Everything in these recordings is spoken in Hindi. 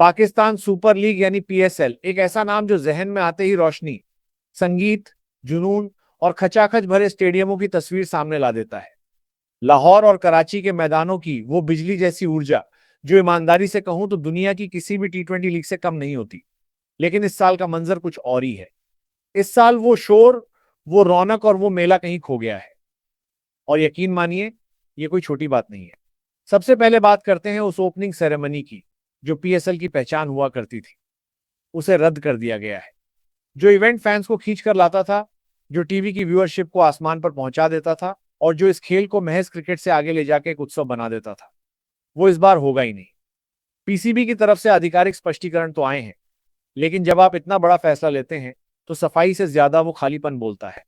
पाकिस्तान सुपर लीग यानी पीएसएल एक ऐसा नाम जो जहन में आते ही रोशनी, संगीत, जुनून और खचाखच भरे स्टेडियमों की तस्वीर सामने ला देता है। लाहौर और कराची के मैदानों की वो बिजली जैसी ऊर्जा जो ईमानदारी से कहूं तो दुनिया की किसी भी टी20 लीग से कम नहीं होती। लेकिन इस साल का मंजर कुछ और ही है। इस साल वो शोर, वो रौनक और वो मेला कहीं खो गया है। और यकीन मानिए, ये कोई छोटी बात नहीं है। सबसे पहले बात करते हैं उस ओपनिंग सेरेमनी की जो पीएसएल की पहचान हुआ करती थी। उसे रद्द कर दिया गया है। जो इवेंट फैंस को खींच कर लाता था, जो टीवी की व्यूअरशिप को आसमान पर पहुंचा देता था और जो इस खेल को महज क्रिकेट से आगे ले जाकर एक उत्सव बना देता था, वो इस बार होगा ही नहीं। पीसीबी की तरफ से आधिकारिक स्पष्टीकरण तो आए हैं, लेकिन जब आप इतना बड़ा फैसला लेते हैं तो सफाई से ज्यादा वो खालीपन बोलता है।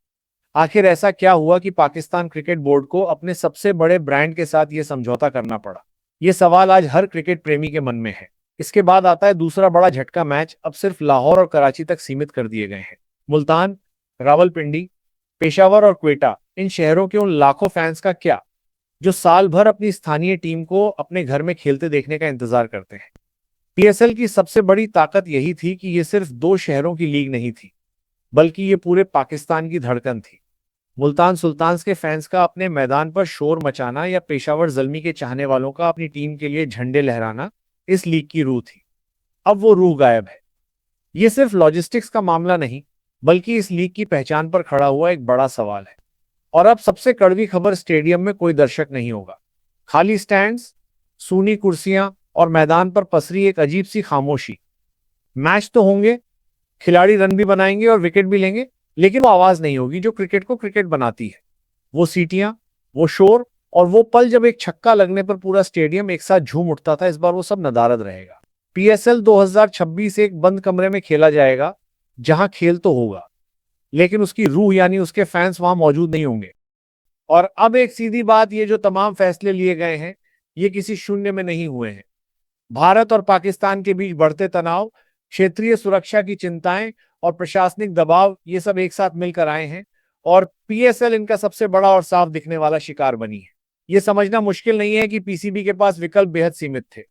आखिर ऐसा क्या हुआ कि पाकिस्तान क्रिकेट बोर्ड को अपने सबसे बड़े ब्रांड के साथ ये समझौता करना पड़ा? ये सवाल आज हर क्रिकेट प्रेमी के मन में है। इसके बाद आता है दूसरा बड़ा झटका। मैच अब सिर्फ लाहौर और कराची तक सीमित कर दिए गए हैं। मुल्तान, रावलपिंडी, पेशावर और क्वेटा, इन शहरों के उन लाखों फैंस का क्या जो साल भर अपनी स्थानीय टीम को अपने घर में खेलते देखने का इंतजार करते हैं। पीएसएल की सबसे बड़ी ताकत यही थी कि ये सिर्फ दो शहरों की लीग नहीं थी, बल्कि ये पूरे पाकिस्तान की धड़कन थी। मुल्तान सुल्तान्स के फैंस का अपने मैदान पर शोर मचाना या पेशावर ज़ल्मी के चाहने वालों का अपनी टीम के लिए झंडे लहराना इस लीग की रूह थी। अब वो रूह गायब है। ये सिर्फ लॉजिस्टिक्स का मामला नहीं, बल्कि इस लीग की पहचान पर खड़ा हुआ एक बड़ा सवाल है। और अब सबसे कड़वी खबर, स्टेडियम में कोई दर्शक नहीं होगा। खाली स्टैंड्स, सूनी कुर्सियां और मैदान पर पसरी एक अजीब सी खामोशी। मैच तो होंगे, खिलाड़ी रन भी बनाएंगे और विकेट भी लेंगे, लेकिन वो आवाज नहीं होगी जो क्रिकेट को क्रिकेट बनाती है। वो सीटियां, वो शोर और वो पल जब एक छक्का लगने पर पूरा स्टेडियम एक साथ झूम उठता था, इस बार वो सब नदारद रहेगा। पीएसएल 2026 एक बंद कमरे में खेला जाएगा, जहां खेल तो होगा, लेकिन उसकी रूह यानी उसके फैंस वहां मौजूद नहीं होंगे। और अब एक सीधी बात, ये जो तमाम फैसले लिए गए हैं, ये किसी शून्य में नहीं हुए हैं। भारत और पाकिस्तान के बीच बढ़ते तनाव, क्षेत्रीय सुरक्षा की चिंताएं और प्रशासनिक दबाव, ये सब एक साथ मिलकर आए हैं और पीएसएल इनका सबसे बड़ा और साफ दिखने वाला शिकार बनी है। ये समझना मुश्किल नहीं है कि पीसीबी के पास विकल्प बेहद सीमित थे,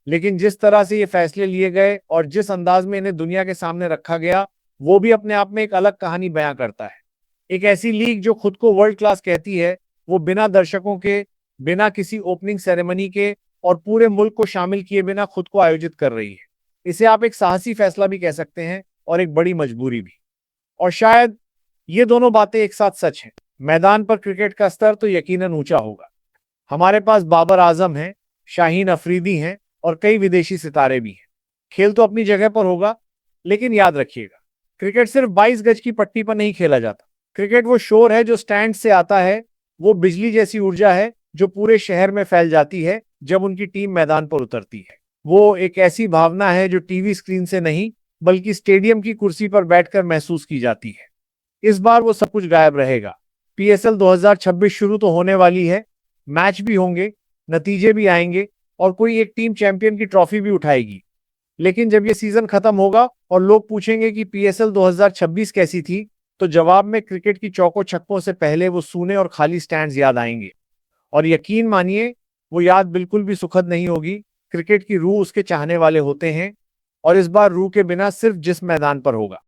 लेकिन जिस तरह से ये फैसले लिए गए और जिस अंदाज में इन्हें दुनिया के सामने रखा गया, वो भी अपने आप में एक अलग कहानी बयां करता है। एक ऐसी लीग जो खुद को वर्ल्ड क्लास कहती है, वो बिना दर्शकों के, बिना किसी ओपनिंग सेरेमनी के और पूरे मुल्क को शामिल किए बिना खुद को आयोजित कर रही है। इसे आप एक साहसी फैसला भी कह सकते हैं और एक बड़ी मजबूरी भी। और शायद ये दोनों बातें एक साथ सच हैं। मैदान पर क्रिकेट का स्तर तो यकीनन ऊंचा होगा। हमारे पास बाबर आजम हैं, शाहीन अफरीदी हैं और कई विदेशी सितारे भी हैं। खेल तो अपनी जगह पर होगा, लेकिन याद रखिएगा, क्रिकेट सिर्फ 22 गज की पट्टी पर नहीं खेला जाता। क्रिकेट वो शोर है जो स्टैंड से आता है, वो बिजली जैसी ऊर्जा है जो पूरे शहर में फैल जाती है जब उनकी टीम मैदान पर उतरती है। वो एक ऐसी भावना है जो टीवी स्क्रीन से नहीं, बल्कि स्टेडियम की कुर्सी पर बैठकर महसूस की जाती है। इस बार वो सब कुछ गायब रहेगा। पीएसएल 2026 शुरू तो होने वाली है, मैच भी होंगे, नतीजे भी आएंगे और कोई एक टीम चैंपियन की ट्रॉफी भी उठाएगी। लेकिन जब ये सीजन खत्म होगा और लोग पूछेंगे कि पीएसएल 2026 कैसी थी, तो जवाब में क्रिकेट की चौकों छक्कों से पहले वो सूने और खाली स्टैंड्स याद आएंगे। और यकीन मानिए, वो याद बिल्कुल भी सुखद नहीं होगी। क्रिकेट की रूह उसके चाहने वाले होते हैं, और इस बार रूह के बिना सिर्फ जिस मैदान पर होगा।